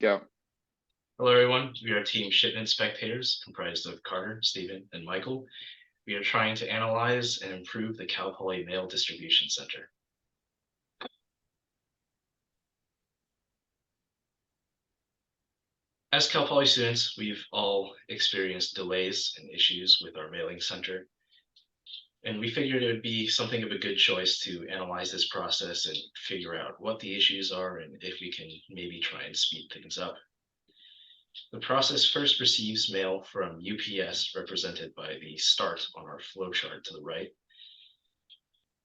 Go. Hello, everyone. We are Team Shipment Spectators, comprised of Carter, Stephen, and Michael. We are trying to analyze and improve the Cal Poly Mail Distribution Center. As Cal Poly students, we've all experienced delays and issues with our mailing center. And we figured it would be something of a good choice to analyze this process and figure out what the issues are and if we can maybe try and speed things up. The process first receives mail from UPS, represented by the start on our flowchart to the right,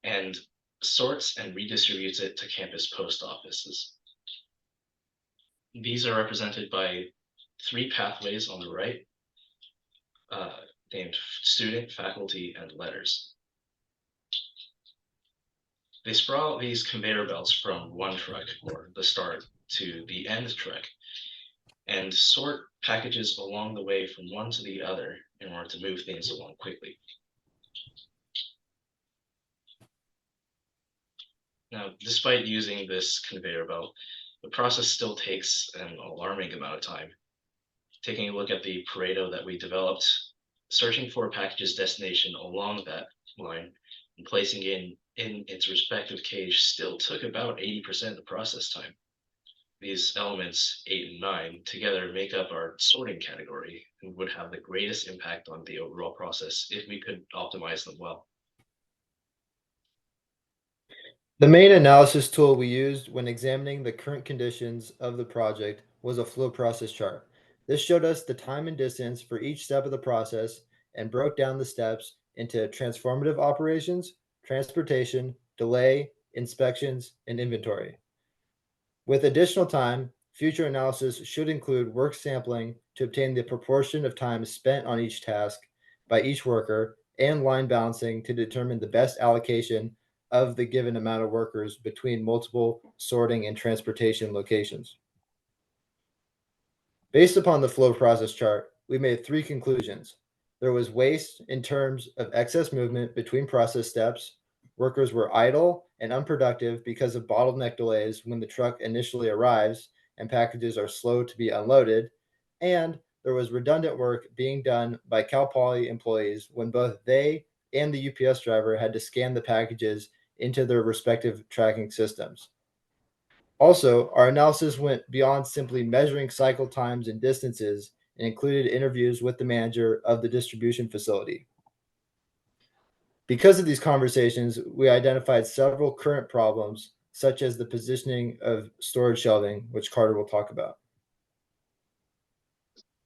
and sorts and redistributes it to campus post offices. These are represented by 3 pathways on the right, named student, faculty, and letters. They sprawl these conveyor belts from one truck, or the start, to the end truck, and sort packages along the way from one to the other in order to move things along quickly. Now, despite using this conveyor belt, the process still takes an alarming amount of time. Taking a look at the Pareto that we developed, searching for a package's destination along that line and placing it in its respective cage still took about 80% of the process time. These elements, 8 and 9, together make up our sorting category and would have the greatest impact on the overall process if we could optimize them well. The main analysis tool we used when examining the current conditions of the project was a flow process chart. This showed us the time and distance for each step of the process and broke down the steps into transformative operations, transportation, delay, inspections, and inventory. With additional time, future analysis should include work sampling to obtain the proportion of time spent on each task by each worker and line balancing to determine the best allocation of the given amount of workers between multiple sorting and transportation locations. Based upon the flow process chart, we made 3 conclusions. There was waste in terms of excess movement between process steps. Workers were idle and unproductive because of bottleneck delays when the truck initially arrives and packages are slow to be unloaded. And there was redundant work being done by Cal Poly employees when both they and the UPS driver had to scan the packages into their respective tracking systems. Also, our analysis went beyond simply measuring cycle times and distances and included interviews with the manager of the distribution facility. Because of these conversations, we identified several current problems, such as the positioning of storage shelving, which Carter will talk about.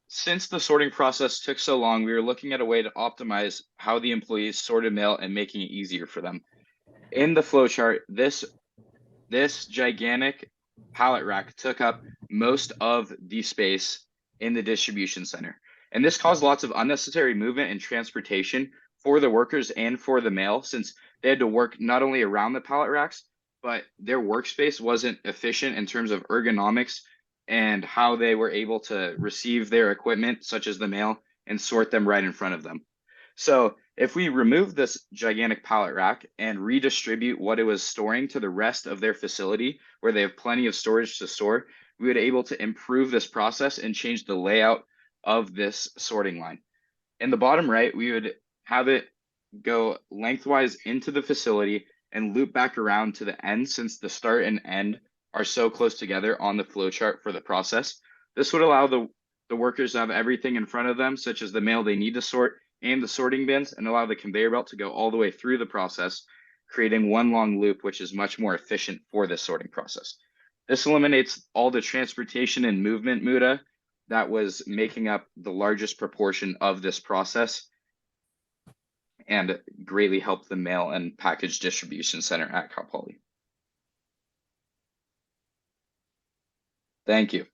Since the sorting process took so long, we were looking at a way to optimize how the employees sorted mail and making it easier for them. In the flowchart, this gigantic pallet rack took up most of the space in the distribution center. And this caused lots of unnecessary movement and transportation for the workers and for the mail, since they had to work not only around the pallet racks, but their workspace wasn't efficient in terms of ergonomics and how they were able to receive their equipment, such as the mail, and sort them right in front of them. So if we remove this gigantic pallet rack and redistribute what it was storing to the rest of their facility, where they have plenty of storage to store, we would be able to improve this process and change the layout of this sorting line. In the bottom right, we would have it go lengthwise into the facility and loop back around to the end, since the start and end are so close together on the flow chart for the process. This would allow the workers to have everything in front of them, such as the mail they need to sort and the sorting bins, and allow the conveyor belt to go all the way through the process, creating one long loop, which is much more efficient for this sorting process. This eliminates all the transportation and movement muda that was making up the largest proportion of this process, and greatly helped the mail and package distribution center at Cal Poly. Thank you.